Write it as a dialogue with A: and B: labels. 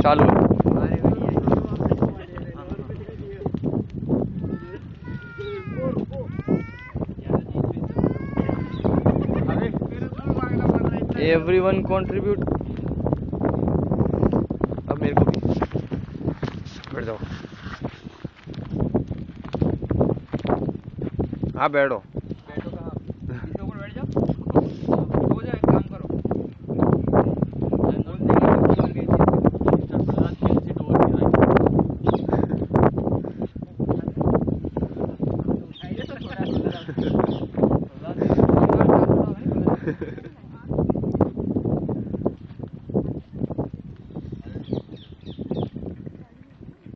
A: चालू। Everyone contribute. अब मेरे को भी बैठ जाओ। हाँ बैठो।